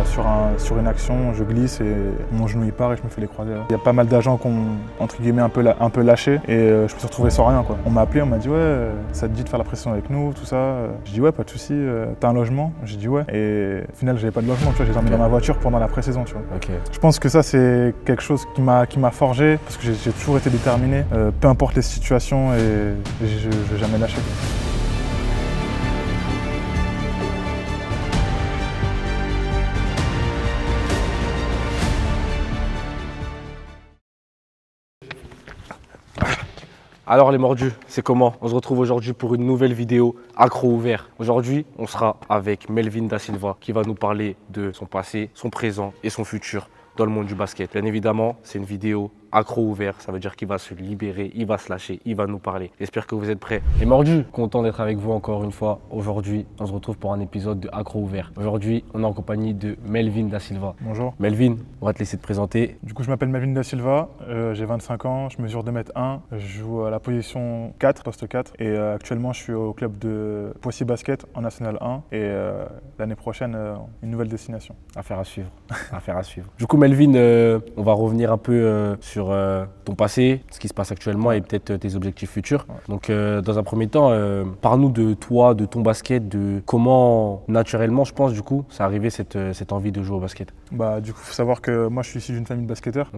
sur une action, je glisse et mon genou il part et je me fais les croisés. Il y a pas mal d'agents qui ont entre guillemets un peu lâché et je me suis retrouvé sans rien, quoi. On m'a appelé, on m'a dit ouais, ça te dit de faire la pression avec nous, tout ça. Je dis ouais, pas de souci. T'as un logement? J'ai dit ouais. Et au final, j'avais pas de logement, tu vois. J'ai dormi dans ma voiture pendant la pré-saison, tu vois. Je pense que ça c'est quelque chose qui m'a forgé parce que j'ai toujours été déterminé, peu importe les situations et je vais jamais lâcher. Alors les mordus, c'est comment? On se retrouve aujourd'hui pour une nouvelle vidéo accro ouvert. Aujourd'hui, on sera avec Melvin Da Silva qui va nous parler de son passé, son présent et son futur dans le monde du basket. Bien évidemment, c'est une vidéo accro ouvert, ça veut dire qu'il va se libérer, il va se lâcher, il va nous parler. J'espère que vous êtes prêts. Les mordus, content d'être avec vous encore une fois. Aujourd'hui, on se retrouve pour un épisode de accro ouvert. Aujourd'hui, on est en compagnie de Melvin Da Silva. Bonjour. Melvin, on va te laisser te présenter. Du coup, je m'appelle Melvin Da Silva, j'ai 25 ans, je mesure 2,1 m, je joue à la position 4, poste 4 et actuellement je suis au club de Poissy Basket en National 1 et l'année prochaine, une nouvelle destination. Affaire à suivre, affaire à suivre. Du coup, Melvin, on va revenir un peu sur ton passé, ce qui se passe actuellement et peut-être tes objectifs futurs. Ouais. Donc dans un premier temps, parle-nous de toi, de ton basket, de comment naturellement, je pense, du coup, ça arrivé cette envie de jouer au basket. Bah, du coup, il faut savoir que moi je suis issu d'une famille de basketteurs.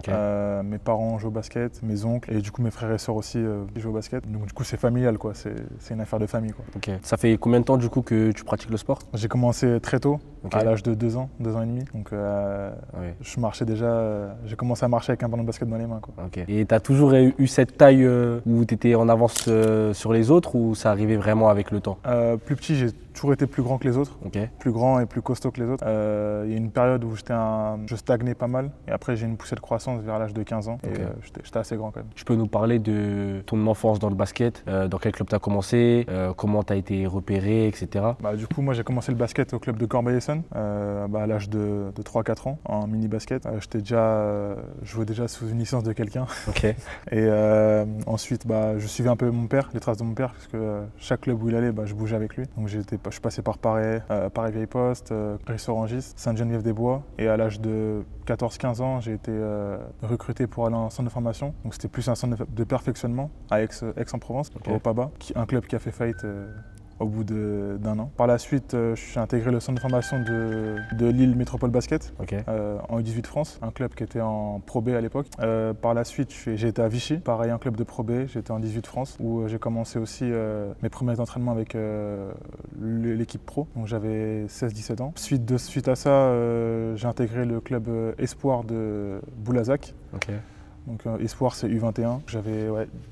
Mes parents jouent au basket, mes oncles et du coup mes frères et sœurs aussi jouent au basket. Donc du coup c'est familial, quoi. C'est une affaire de famille, quoi. Ça fait combien de temps du coup que tu pratiques le sport? J'ai commencé très tôt, à l'âge de 2 ans et demi. Donc je marchais déjà, j'ai commencé à marcher avec un ballon de basket dans les mains, quoi. Et tu as toujours eu cette taille où tu étais en avance sur les autres ou ça arrivait vraiment avec le temps? Plus petit, j'ai toujours été plus grand que les autres, plus grand et plus costaud que les autres. Il y a une période où je stagnais pas mal et après j'ai une poussée de croissance vers l'âge de 15 ans et j'étais assez grand quand même. Tu peux nous parler de ton enfance dans le basket, dans quel club tu as commencé, comment tu as été repéré, etc. Du coup, moi j'ai commencé le basket au club de Corbeil-Essonnes à l'âge de 3-4 ans en mini basket. Je jouais déjà sous une licence de quelqu'un. Et ensuite je suivais un peu mon père, les traces de mon père parce que chaque club où il allait, je bougeais avec lui. Donc je suis passé par Paris Vieille Poste, Ris-Orangis, Sainte-Geneviève-des-Bois et à l'âge de 14-15 ans, j'ai été recruté pour aller en centre de formation. Donc c'était plus un centre de perfectionnement à Aix-en-Provence, au PABA, un club qui a fait faillite au bout d'un an. Par la suite, je suis intégré le centre de formation de Lille Métropole Basket en U18 France, un club qui était en Pro B à l'époque. Par la suite, j'ai été à Vichy, pareil un club de Pro B, j'étais en 18 France où j'ai commencé aussi mes premiers entraînements avec l'équipe pro, donc j'avais 16-17 ans. Suite à ça, j'ai intégré le club Espoir de Boulazac. Donc Espoir c'est U21, j'avais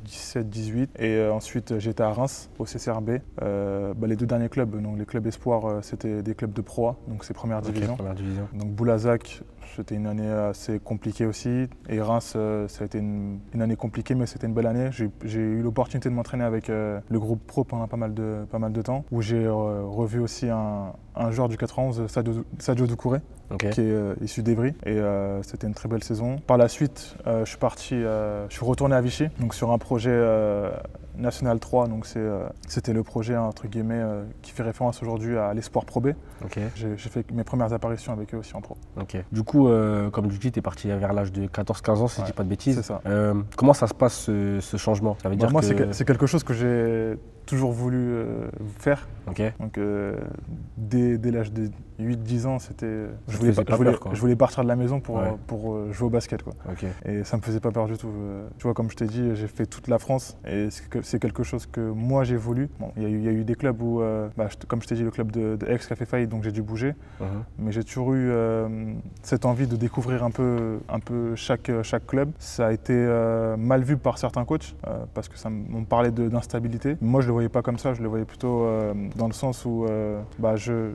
17-18 et ensuite j'étais à Reims au CCRB. Les deux derniers clubs, donc les clubs Espoir c'était des clubs de Pro A, donc c'est première division. Donc Boulazac c'était une année assez compliquée aussi et Reims ça a été une année compliquée mais c'était une belle année. J'ai eu l'opportunité de m'entraîner avec le groupe pro pendant pas mal de temps où j'ai revu aussi un joueur du 91, Sadio Doucouré, qui est issu d'Evry et c'était une très belle saison. Par la suite, je suis retourné à Vichy, donc sur un projet National 3, donc c'était le projet entre guillemets qui fait référence aujourd'hui à l'Espoir Pro B. J'ai fait mes premières apparitions avec eux aussi en pro. Du coup, comme tu dis, tu es parti vers l'âge de 14-15 ans, si je dis pas de bêtises. C'est ça. Comment ça se passe ce changement? Ça veut dire moi, c'est quelque chose que j'ai toujours voulu faire. Donc dès l'âge de 8-10 ans, je voulais partir de la maison pour jouer au basket, quoi. Et ça me faisait pas peur du tout. Tu vois, comme je t'ai dit, j'ai fait toute la France et c'est quelque chose que moi j'ai voulu. Bon, il y a eu des clubs où, comme je t'ai dit, le club de Aix qui a fait faillite, donc j'ai dû bouger. Mais j'ai toujours eu cette envie de découvrir un peu chaque club. Ça a été mal vu par certains coachs parce que on parlait d'instabilité. Moi, je le voyais pas comme ça. Je le voyais plutôt dans le sens où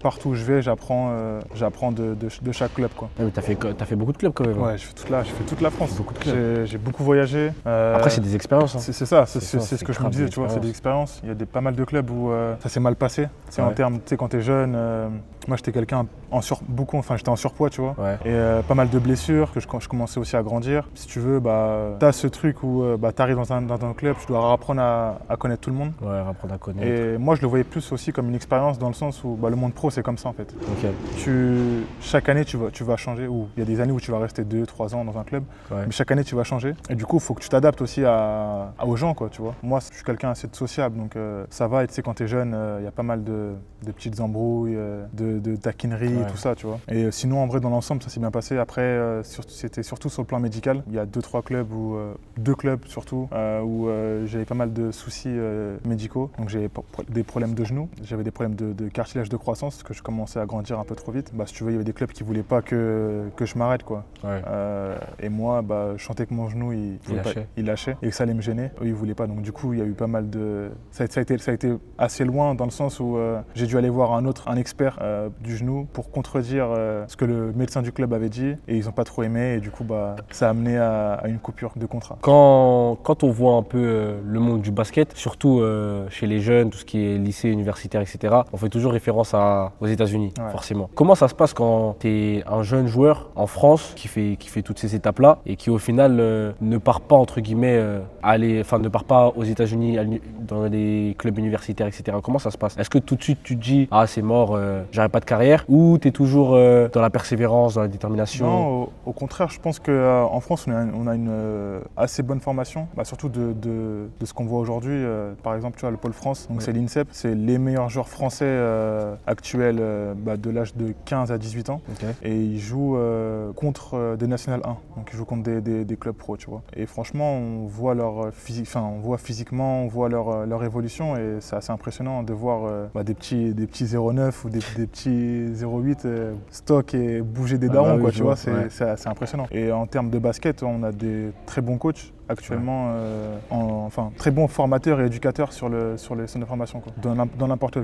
partout où je vais, j'apprends de chaque club, quoi. Mais t'as fait beaucoup de clubs quand même. Ouais, j'ai fait toute la France. J'ai beaucoup voyagé. Après, c'est des expériences. C'est ça, c'est ce que je me disais, tu vois, c'est des expériences. Il y a pas mal de clubs où ça s'est mal passé. En termes, tu sais, quand t'es jeune, moi j'étais quelqu'un j'étais en surpoids, tu vois. Et pas mal de blessures, quand je commençais aussi à grandir. Si tu veux, t'as ce truc où t'arrives dans un club, tu dois apprendre à connaître tout le monde. faire, apprendre à connaître. Et moi, je le voyais plus aussi comme une expérience dans le sens où le monde pro, c'est comme ça en fait. Chaque année, tu vas changer. Ou il y a des années où tu vas rester 2-3 ans dans un club, mais chaque année, tu vas changer. Et du coup, il faut que tu t'adaptes aussi aux gens, quoi, tu vois. Moi, je suis quelqu'un assez sociable, donc ça va. Et tu sais, quand tu es jeune, il y a pas mal de petites embrouilles, de taquineries, tout ça, tu vois. Et sinon, en vrai, dans l'ensemble, ça s'est bien passé. Après, c'était surtout sur le plan médical. Il y a 2-3 clubs, deux clubs surtout, où j'avais pas mal de soucis médicaux. Donc j'avais des problèmes de genoux, j'avais des problèmes de cartilage de croissance, parce que je commençais à grandir un peu trop vite. Si tu veux, il y avait des clubs qui voulaient pas que je m'arrête, quoi. Et moi, je sentais que mon genou, il lâchait et que ça allait me gêner. Eux, ils voulaient pas. Donc du coup, il y a eu pas mal de... Ça a été assez loin dans le sens où j'ai dû aller voir un expert du genou pour contredire ce que le médecin du club avait dit, et ils n'ont pas trop aimé, et du coup ça a amené à une coupure de contrat. Quand on voit un peu le monde du basket, surtout chez les jeunes, tout ce qui est lycée, universitaire, etc., on fait toujours référence aux États-Unis, forcément. Comment ça se passe quand tu es un jeune joueur en France qui fait toutes ces étapes-là et qui au final ne part pas, entre guillemets, ne part pas aux États-Unis dans les clubs universitaires, etc. Comment ça se passe? Est-ce que tout de suite tu te dis ah c'est mort, j'arrête pas de carrière, ou tu es toujours dans la persévérance, dans la détermination? Non, au contraire, je pense qu'en France on a une assez bonne formation, surtout de ce qu'on voit aujourd'hui. Par exemple, tu vois, le Pôle France, donc c'est l'INSEP, c'est les meilleurs joueurs français actuels de l'âge de 15 à 18 ans, et ils jouent contre des National 1, donc ils jouent contre des clubs pro, tu vois. Et franchement, on voit on voit physiquement, on voit leur évolution, et c'est assez impressionnant de voir des petits 0,9 ou des petits 0,8 stock et bouger des darons, quoi, tu vois, c'est assez impressionnant. Et en termes de basket, on a des très bons coachs actuellement, très bons formateurs et éducateurs sur les centres de formation, quoi, dans n'importe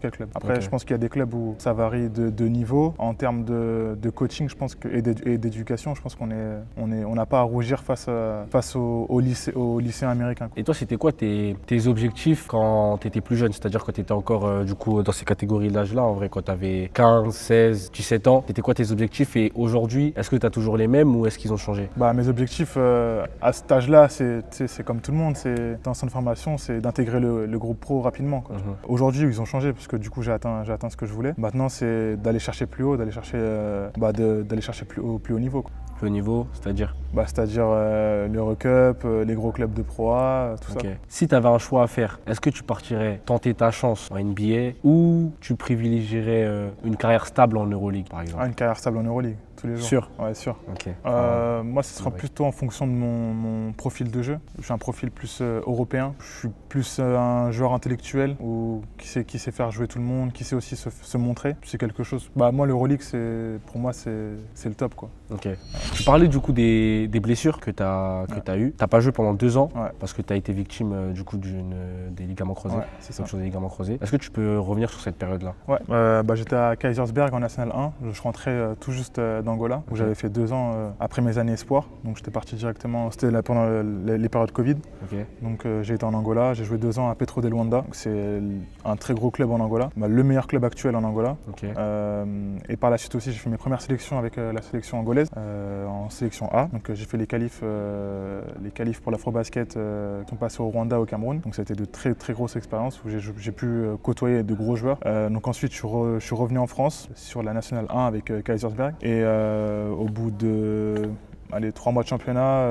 quel club. Après, je pense qu'il y a des clubs où ça varie de niveau. En termes de coaching, je pense et d'éducation, je pense qu'on n'a pas à rougir face aux lycéens américains, quoi. Et toi, c'était quoi tes objectifs quand tu étais plus jeune? C'est-à-dire quand tu étais encore du coup dans ces catégories d'âge-là, en vrai, quand tu avais 15, 16, 17 ans, c'était quoi tes objectifs? Et aujourd'hui, est-ce que tu as toujours les mêmes ou est-ce qu'ils ont changé? Mes objectifs à cet âge-là, c'est comme tout le monde, c'est dans centre de formation, c'est d'intégrer le groupe pro rapidement, quoi. Aujourd'hui, ils ont changé parce que du coup, j'ai atteint ce que je voulais. Maintenant, c'est d'aller chercher plus haut, d'aller chercher plus haut niveau, quoi. Plus haut niveau, c'est-à-dire? C'est-à-dire l'Eurocup, les gros clubs de Pro A, tout ça. Si tu avais un choix à faire, est-ce que tu partirais tenter ta chance en NBA ou tu privilégierais une carrière stable en Euroleague, par exemple? Une carrière stable en Euroleague, tous les jours. Sûr? Ouais, sûr. Moi, ce sera plutôt en fonction de mon profil de jeu. J'ai un profil plus européen. Je suis plus un joueur intellectuel qui sait faire jouer tout le monde, qui sait aussi se montrer. C'est quelque chose. Moi, l'Euroleague, pour moi, c'est le top, quoi. Tu parlais du coup des blessures que tu as eues. Tu n'as pas joué pendant 2 ans parce que tu as été victime du coup des ligaments croisés. C'est ça. Des ligaments croisés. Est-ce que tu peux revenir sur cette période-là? J'étais à Kaisersberg en National 1. Je rentrais tout juste d'Angola, où j'avais fait 2 ans après mes années espoirs. Donc j'étais parti directement, c'était pendant les périodes Covid. Donc j'ai été en Angola, j'ai joué 2 ans à Petro de Luanda. C'est un très gros club en Angola, le meilleur club actuel en Angola. Et par la suite aussi, j'ai fait mes premières sélections avec la sélection angolaise, en sélection A. Donc j'ai fait les qualifs pour l'Afrobasket qui sont passés au Rwanda, au Cameroun. Donc ça a été de très très grosses expériences où j'ai pu côtoyer de gros joueurs. Donc ensuite je suis revenu en France sur la Nationale 1 avec Kaisersberg, et au bout de 3 mois de championnat,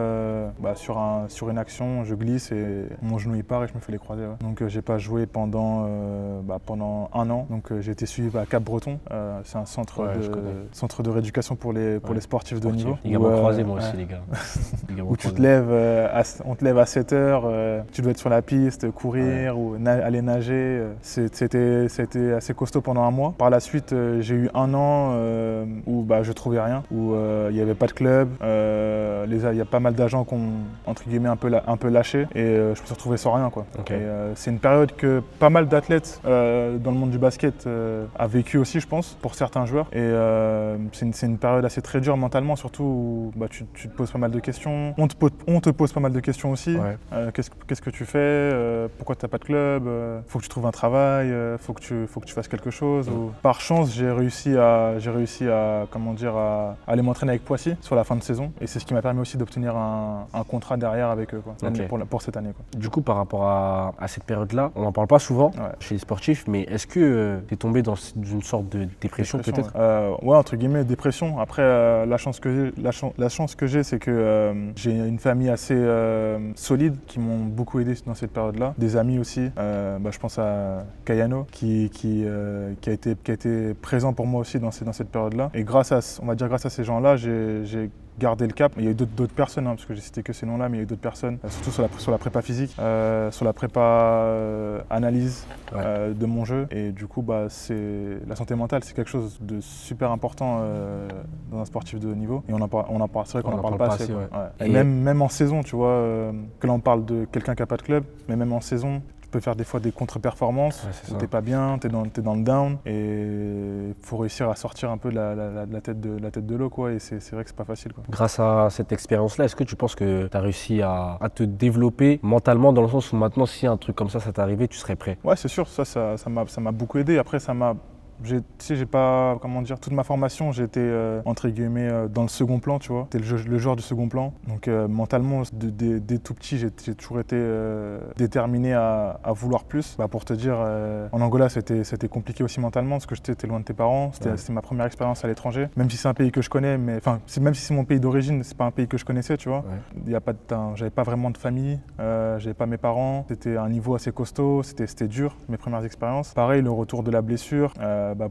sur une action, je glisse et mon genou il part et je me fais les croisés. Donc j'ai pas joué pendant 1 an. Donc j'ai été suivi à Cap-Breton. C'est un centre de rééducation pour les sportifs de haut niveau. Ligaments croisés, moi aussi, les gars. Où tu te lèves, on te lève à 7 h, tu dois être sur la piste, courir ou aller nager. C'était assez costaud pendant 1 mois. Par la suite, j'ai eu 1 an où je trouvais rien, où il n'y avait pas de club. Il y a pas mal d'agents qui ont entre guillemets un peu lâché, et je me suis retrouvé sans rien, quoi. C'est une période que pas mal d'athlètes dans le monde du basket a vécu aussi, je pense, pour certains joueurs. Et c'est une période assez très dure mentalement, surtout où tu te poses pas mal de questions. On te pose pas mal de questions aussi. Qu'est-ce que tu fais? Pourquoi tu n'as pas de club? Faut que tu trouves un travail, faut que tu fasses quelque chose. Par chance, j'ai réussi à aller m'entraîner avec Poissy sur la fin de saison. Et c'est ce qui m'a permis aussi d'obtenir un contrat derrière avec eux, quoi, pour cette année, quoi. Du coup, par rapport à cette période-là, on n'en parle pas souvent chez les sportifs, mais est-ce que tu es tombé dans une sorte de dépression peut-être? Ouais, entre guillemets, dépression. Après, la chance que j'ai, c'est que j'ai une famille assez solide qui m'ont beaucoup aidé dans cette période-là. Des amis aussi. Je pense à Kayano qui a été présent pour moi aussi dans cette période-là. Et grâce à ces gens-là, j'ai gardé le cap. Il y a eu d'autres personnes, parce que j'ai cité que ces noms-là, mais il y a eu d'autres personnes, surtout sur la prépa physique, sur la prépa analyse de mon jeu. Et du coup, la santé mentale, c'est quelque chose de super important dans un sportif de haut niveau. Et c'est vrai qu'on n'en parle pas assez. Et même en saison, tu vois, que là on parle de quelqu'un qui n'a pas de club, mais même en saison, tu peux faire des fois des contre-performances où t'es pas bien, t'es dans le down, et il faut réussir à sortir un peu de la tête de l'eau, quoi. Et c'est vrai que c'est pas facile, quoi. Grâce à cette expérience-là, est-ce que tu penses que tu as réussi à te développer mentalement, dans le sens où maintenant, si un truc comme ça t'est arrivé, tu serais prêt? Ouais, c'est sûr, ça m'a beaucoup aidé. Après, j'ai pas, comment dire, toute ma formation, j'ai été entre guillemets dans le second plan, tu vois. C'était le joueur du second plan. Donc mentalement, dès tout petit, j'ai toujours été déterminé à vouloir plus. Pour te dire, en Angola, c'était compliqué aussi mentalement parce que j'étais loin de tes parents. C'était ma première expérience à l'étranger. Même si c'est un pays que je connais, même si c'est mon pays d'origine, c'est pas un pays que je connaissais, tu vois. J'avais pas vraiment de famille, j'avais pas mes parents. C'était un niveau assez costaud, c'était dur, mes premières expériences. Pareil, le retour de la blessure.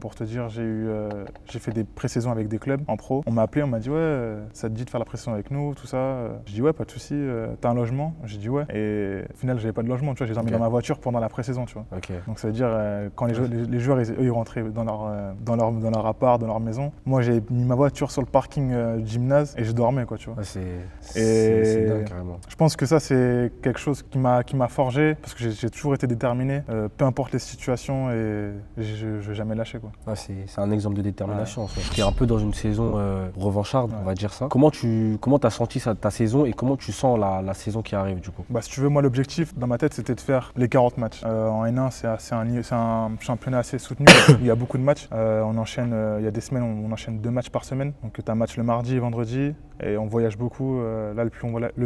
Pour te dire, j'ai fait des pré-saisons avec des clubs en pro. On m'a appelé, on m'a dit ouais, ça te dit de faire la pré-saison avec nous, tout ça. J'ai dit ouais, pas de souci. T'as un logement? J'ai dit ouais. Et au final, j'avais pas de logement, tu vois. J'ai dormi dans ma voiture pendant la pré-saison, tu vois. Donc ça veut dire quand les joueurs ils rentraient dans leur appart, dans leur maison. Moi, j'ai mis ma voiture sur le parking du gymnase et je dormais, quoi, tu vois. C'est dingue, carrément. Je pense que ça, c'est quelque chose qui m'a forgé parce que j'ai toujours été déterminé, peu importe les situations, et je vais jamais lâcher, quoi. C'est un exemple de détermination, en fait. Tu es un peu dans une saison revancharde, on va dire ça. Comment t'as senti ta saison et comment tu sens la saison qui arrive, du coup? Si tu veux, moi, l'objectif dans ma tête, c'était de faire les 40 matchs. En N1, c'est un championnat assez soutenu. Il y a beaucoup de matchs. Il y a des semaines où on enchaîne 2 matchs par semaine. Donc tu as un match le mardi et vendredi. Et on voyage beaucoup. Là, le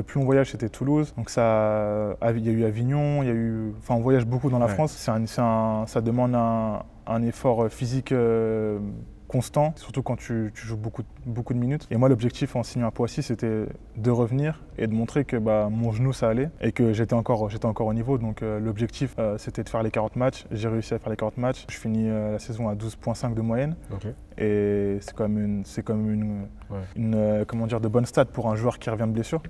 plus long voyage, c'était Toulouse. Donc il y a eu Avignon, on voyage beaucoup dans la France. Ça demande un effort physique constant, surtout quand tu joues beaucoup de minutes. Et moi, l'objectif en signant à Poissy, c'était de revenir et de montrer que mon genou, ça allait et que j'étais encore au niveau. Donc l'objectif, c'était de faire les 40 matchs. J'ai réussi à faire les 40 matchs. Je finis la saison à 12,5 de moyenne. Et c'est quand même une comment dire, de bonne stat pour un joueur qui revient de blessure,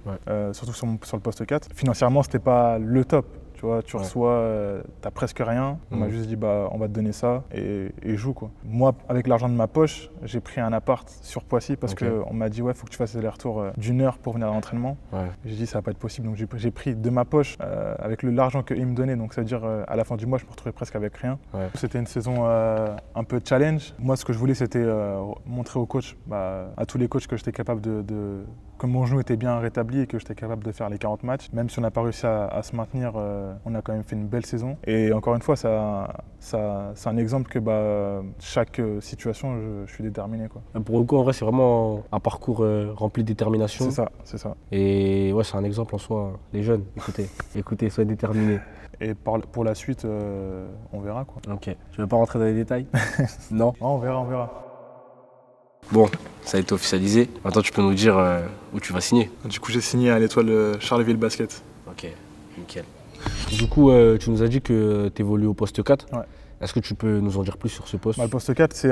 surtout sur le poste 4. Financièrement, c'était pas le top. Tu vois, tu reçois, t'as presque rien. On m'a juste dit on va te donner ça et joue, quoi. Moi, avec l'argent de ma poche, j'ai pris un appart sur Poissy parce qu'on m'a dit ouais, faut que tu fasses les retours d'1 heure pour venir à l'entraînement. J'ai dit ça va pas être possible, donc j'ai pris de ma poche avec l'argent qu'ils me donnaient. Donc ça veut dire à la fin du mois, je me retrouvais presque avec rien. C'était une saison un peu challenge. Moi, ce que je voulais, c'était montrer aux coachs, à tous les coachs, que j'étais capable que mon genou était bien rétabli et que j'étais capable de faire les 40 matchs. Même si on n'a pas réussi à se maintenir, on a quand même fait une belle saison. Et encore une fois, c'est un exemple que chaque situation, je suis déterminé, quoi. Pour le coup, en vrai, c'est vraiment un parcours rempli de détermination. C'est ça. Et ouais, c'est un exemple en soi. Les jeunes, écoutez, soyez déterminés. Et pour la suite, on verra, quoi. Ok. Je ne vais pas rentrer dans les détails. Non. On verra. Bon, ça a été officialisé. Maintenant, tu peux nous dire où tu vas signer. Du coup, j'ai signé à l'Étoile Charleville Basket. Ok, nickel. Du coup, tu nous as dit que tu évolues au poste 4. Ouais. Est-ce que tu peux nous en dire plus sur ce poste? Le poste 4,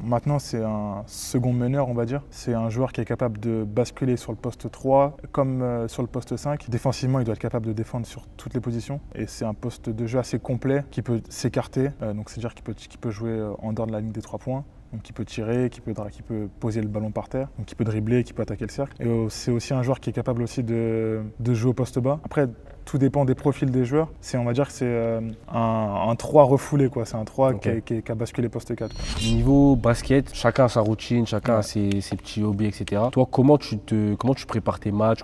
maintenant, c'est un second meneur, on va dire. C'est un joueur qui est capable de basculer sur le poste 3 comme sur le poste 5. Défensivement, il doit être capable de défendre sur toutes les positions. Et c'est un poste de jeu assez complet qui peut s'écarter. Donc, c'est-à-dire qu'il peut jouer en dehors de la ligne des 3 points. Donc, qui peut tirer, qui peut poser le ballon par terre, donc qui peut dribbler, qui peut attaquer le cercle. Et c'est aussi un joueur qui est capable aussi de jouer au poste bas. Après, tout dépend des profils des joueurs. On va dire que c'est un 3 refoulé, quoi. C'est un 3 qui a basculé poste 4. Quoi. Niveau basket, chacun a sa routine, chacun a ses petits hobbies, etc. Toi, comment tu prépares tes matchs?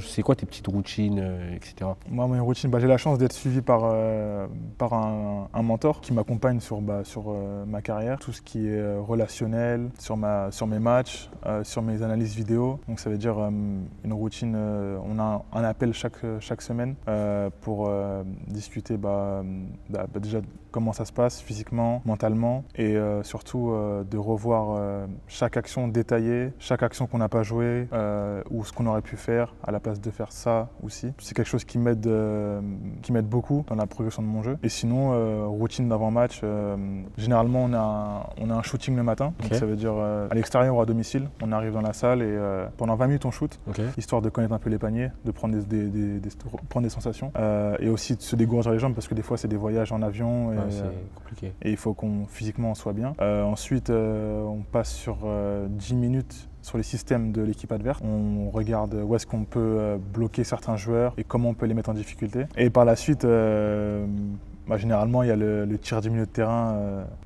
C'est quoi tes petites routines, etc. Moi, mes routines, j'ai la chance d'être suivi par un mentor qui m'accompagne sur ma carrière, tout ce qui est relationnel, sur mes matchs, sur mes analyses vidéo. Donc ça veut dire une routine, on a un appel chaque semaine pour discuter déjà comment ça se passe physiquement, mentalement et surtout de revoir chaque action détaillée, chaque action qu'on n'a pas jouée ou ce qu'on aurait pu faire à la place de faire ça aussi. C'est quelque chose qui m'aide beaucoup dans la progression de mon jeu. Et sinon, routine d'avant-match, généralement on a un shooting le matin, donc ça veut dire à l'extérieur ou à domicile. On arrive dans la salle et pendant 20 minutes on shoot, histoire de connaître un peu les paniers, de prendre des sensations et aussi de se dégourdir les jambes parce que des fois c'est des voyages en avion c'est compliqué. Et il faut qu'on physiquement soit bien. Ensuite on passe sur 10 minutes sur les systèmes de l'équipe adverse. On regarde où est-ce qu'on peut bloquer certains joueurs et comment on peut les mettre en difficulté. Et par la suite, généralement, il y a le tir du milieu de terrain.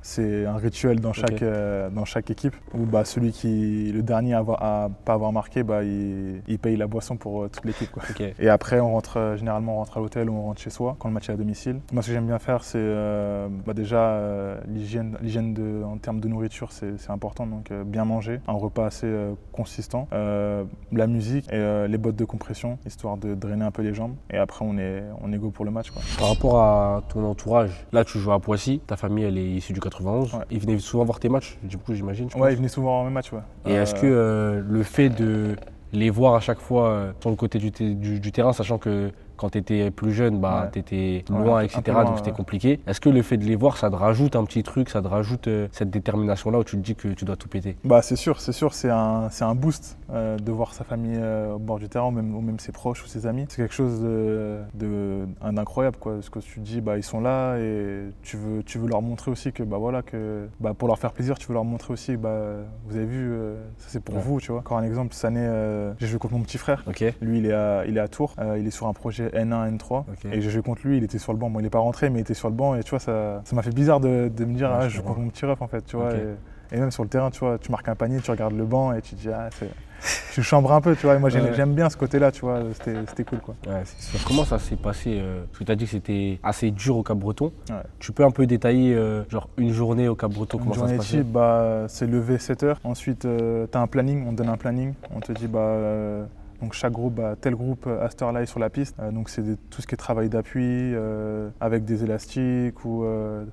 C'est un rituel dans chaque équipe où le dernier à pas avoir marqué, il paye la boisson pour toute l'équipe. Et après, généralement, on rentre à l'hôtel ou on rentre chez soi quand le match est à domicile. Moi, ce que j'aime bien faire, c'est déjà l'hygiène en termes de nourriture, c'est important. Donc, bien manger, un repas assez consistant, la musique et les bottes de compression, histoire de drainer un peu les jambes. Et après, on est go pour le match. Par rapport à ton entourage, là tu joues à Poissy, ta famille elle est issue du 91, ils venaient souvent voir tes matchs, du coup j'imagine. Ouais, ils venaient souvent voir mes matchs. Et est-ce que le fait de les voir à chaque fois sur le côté du terrain, sachant que quand tu étais plus jeune, tu étais loin, etc. Donc c'était compliqué. Est-ce que le fait de les voir, ça te rajoute un petit truc, ça te rajoute cette détermination-là où tu te dis que tu dois tout péter? C'est sûr, c'est un boost de voir sa famille au bord du terrain ou même ses proches ou ses amis. C'est quelque chose d'incroyable, quoi. Parce que tu te dis, ils sont là et tu veux leur montrer aussi que, pour leur faire plaisir, tu veux leur montrer aussi, vous avez vu, ça c'est pour vous, tu vois. Encore un exemple, cette année, j'ai joué contre mon petit frère. Lui, il est à Tours, il est sur un projet N1, N3 et j'ai joué contre lui, il était sur le banc. Bon, il n'est pas rentré mais il était sur le banc et tu vois, ça m'a fait bizarre de me dire je joue contre mon petit ref en fait, tu vois. Et même sur le terrain, tu vois, tu marques un panier, tu regardes le banc et tu te dis tu chambres un peu, tu vois. Et moi j'aime bien ce côté-là, tu vois, c'était cool quoi. Ouais, c'est sûr. Comment ça s'est passé parce que tu as dit que c'était assez dur au Cap-Breton. Tu peux un peu détailler genre une journée au Cap-Breton, comment ça se passe? Une journée type, c'est lever 7h. Ensuite tu as un planning, on te donne un planning, on te dit donc chaque groupe, tel groupe à cette heure-là est sur la piste. Donc c'est tout ce qui est travail d'appui avec des élastiques ou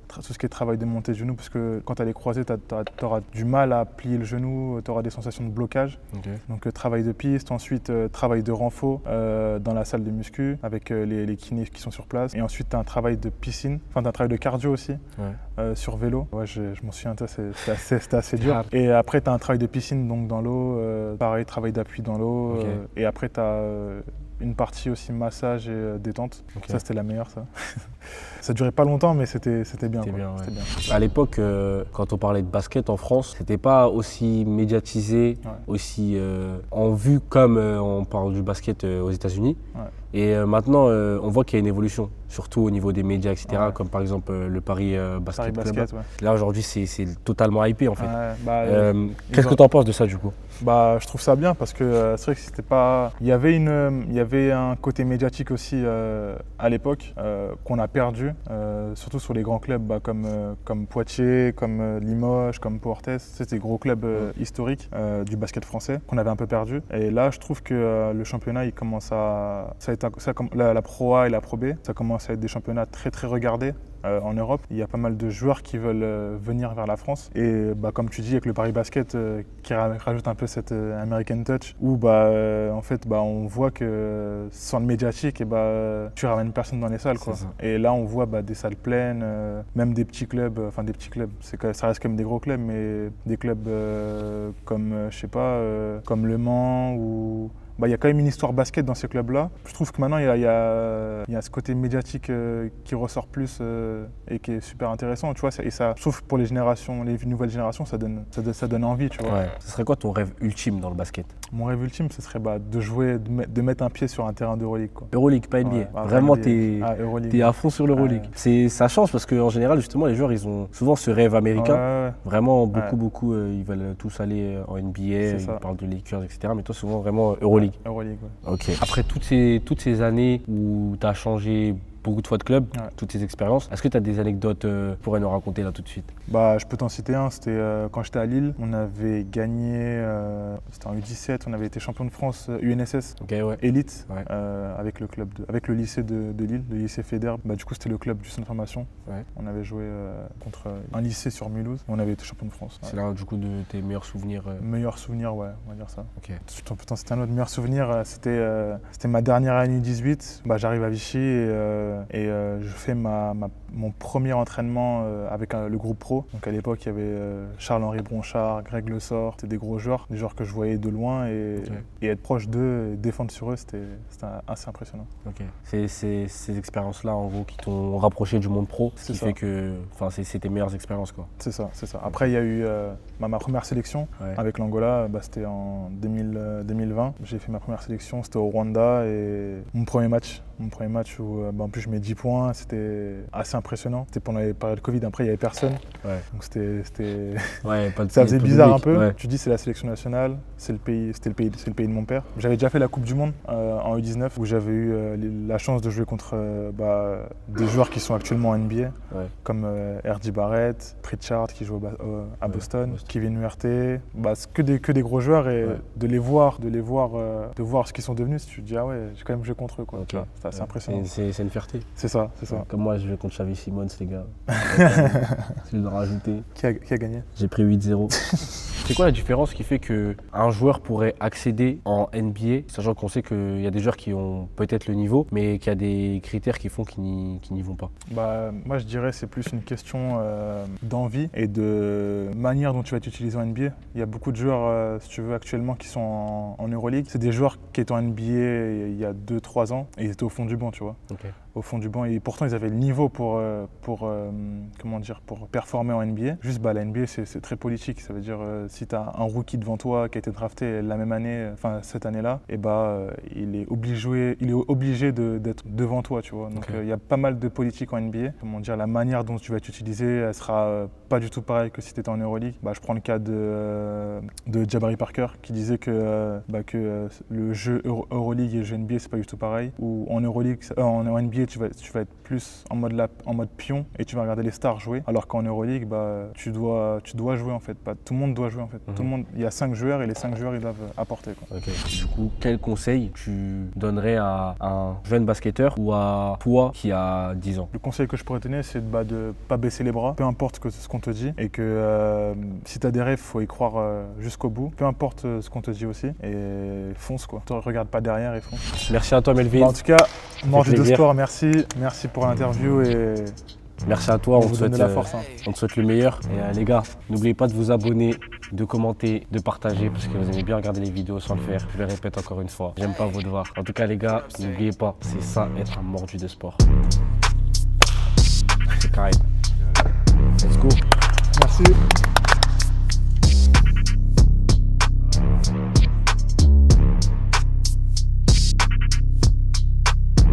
tout ce qui est travail de montée de genou parce que quand tu as les croisés, tu auras du mal à plier le genou, tu auras des sensations de blocage. Donc travail de piste, ensuite travail de renfort dans la salle de muscu avec les kinés qui sont sur place. Et ensuite tu as un travail de piscine, enfin tu as un travail de cardio aussi sur vélo. Ouais, je m'en souviens, c'était assez dur. Et après tu as un travail de piscine donc dans l'eau, pareil, travail d'appui dans l'eau. Et après, tu as une partie aussi massage et détente. Ça, c'était la meilleure, ça. Ça durait pas longtemps, mais c'était bien. C'était bien. À l'époque, quand on parlait de basket en France, c'était pas aussi médiatisé, aussi en vue comme on parle du basket aux États-Unis. Et maintenant, on voit qu'il y a une évolution, surtout au niveau des médias, etc., comme par exemple le Paris Basket Club. Là, aujourd'hui, c'est totalement hypé, en fait. Qu'est-ce que tu en penses de ça, du coup? Je trouve ça bien parce que c'est vrai que c'était pas... Il y avait un côté médiatique aussi à l'époque qu'on a perdu, surtout sur les grands clubs comme Poitiers, comme Limoges, comme Pau-Orthez. C'était des gros clubs historiques du basket français qu'on avait un peu perdu. Et là, je trouve que le championnat, il commence la Pro A et la Pro B, ça commence à être des championnats très très regardés. En Europe, il y a pas mal de joueurs qui veulent venir vers la France et comme tu dis avec le Paris Basket qui rajoute un peu cette American touch où en fait on voit que sans le médiatique tu ramènes personne dans les salles quoi. Et là on voit des salles pleines, même des petits clubs, ça reste comme des gros clubs mais des clubs comme je sais pas comme Le Mans ou bah, y a quand même une histoire basket dans ces clubs-là. Je trouve que maintenant, il y a ce côté médiatique qui ressort plus et qui est super intéressant, tu vois. Et ça, je trouve que pour les nouvelles générations, ça donne envie, tu vois. Ouais. Ce serait quoi ton rêve ultime dans le basket? Mon rêve ultime, ce serait de jouer, de mettre un pied sur un terrain d'Euroleague. Euroleague, pas NBA. Ouais, vraiment, NBA. t'es à fond sur l'Euroleague. Ça change parce qu'en général, justement, les joueurs, ils ont souvent ce rêve américain. Vraiment, beaucoup, ils veulent tous aller en NBA, ils parlent de Lakers, etc. Mais toi, souvent, vraiment Euroleague. Euroleague, ouais. Ok. Après toutes ces années où tu as changé beaucoup de fois de club, toutes ces expériences, est-ce que tu as des anecdotes que tu pourrais nous raconter là tout de suite? Bah, je peux t'en citer un, c'était quand j'étais à Lille, on avait gagné, c'était en U17, on avait été champion de France UNSS, élite, avec le lycée de Lille, le lycée Fédère. Bah, du coup, c'était le club du centre de formation. On avait joué contre un lycée sur Mulhouse et on avait été champion de France. C'est là, du coup, de tes meilleurs souvenirs Meilleurs souvenirs, ouais, on va dire ça. Ok. Putain, c'était un autre meilleur souvenir, c'était ma dernière année U18. Bah, j'arrive à Vichy et je fais mon premier entraînement avec le groupe pro. Donc à l'époque, il y avait Charles-Henri Bronchard, Greg Le Sort, c'était des gros joueurs, des joueurs que je voyais de loin et être proche d'eux et défendre sur eux, c'était assez impressionnant. Ok. C'est ces expériences-là, en gros, qui t'ont rapproché du monde pro, ce qui fait que c'est tes meilleures expériences, quoi. C'est ça. Après, il y a eu ma première sélection avec l'Angola, c'était en 2020. J'ai fait ma première sélection, c'était au Rwanda et mon premier match où en plus je mets 10 points, c'était assez impressionnant. C'était pendant les périodes Covid, après il n'y avait personne. Donc ça faisait bizarre un peu. Tu dis c'est la sélection nationale, c'était le pays de mon père. J'avais déjà fait la Coupe du Monde en U19 où j'avais eu la chance de jouer contre des joueurs qui sont actuellement en NBA, comme R.J. Barrett, Pritchard qui joue à Boston, Kevin Huerté. Que des gros joueurs et de voir ce qu'ils sont devenus, tu te dis ah ouais, j'ai quand même joué contre eux, quoi. C'est impressionnant. C'est une fierté. C'est ça. Comme moi, je vais contre Xavi Simons, les gars. Je dois rajouter. Qui a gagné? J'ai pris 8-0. C'est quoi la différence qui fait qu'un joueur pourrait accéder en NBA, sachant qu'on sait qu'il y a des joueurs qui ont peut-être le niveau, mais qu'il y a des critères qui font qu'ils n'y vont pas? Moi, je dirais que c'est plus une question d'envie et de manière dont tu vas être utilisé en NBA. Il y a beaucoup de joueurs, si tu veux, actuellement qui sont en Euroleague. C'est des joueurs qui étaient en NBA il y a 2-3 ans et ils étaient au fond du banc, tu vois. Au fond du banc, et pourtant ils avaient le niveau pour performer en NBA. Juste la NBA c'est très politique, ça veut dire si tu as un rookie devant toi qui a été drafté la même année, cette année-là, et il est obligé d'être devant toi, tu vois. Donc il y a pas mal de politique en NBA. La manière dont tu vas être utilisé, elle sera pas du tout pareille que si tu étais en Euroleague. Je prends le cas de Jabari Parker qui disait que le jeu Euroleague et le jeu NBA c'est pas du tout pareil. Ou en Euroleague, en NBA tu vas être plus en mode pion et tu vas regarder les stars jouer, alors qu'en Euroleague tu dois jouer en fait. Tout le monde doit jouer en fait. Tout le monde, il y a 5 joueurs et les 5 joueurs ils doivent apporter, quoi. Du coup, quel conseil tu donnerais à un jeune basketteur ou à toi qui a 10 ans? Le conseil que je pourrais te donner, c'est de pas baisser les bras, peu importe ce qu'on te dit, et que si tu as des rêves, faut y croire jusqu'au bout, peu importe ce qu'on te dit aussi, et fonce, quoi. Ne regarde pas derrière et fonce. Merci à toi, Melvin. En tout cas, Mordu de Sport, merci pour l'interview et merci à toi, on te souhaite la force. On te souhaite le meilleur. Et les gars, n'oubliez pas de vous abonner, de commenter, de partager, parce que vous aimez bien regarder les vidéos sans le faire. Je le répète encore une fois, j'aime pas vos devoirs. En tout cas les gars, n'oubliez pas, c'est ça être un mordu de sport. C'est carré. Let's go. Merci.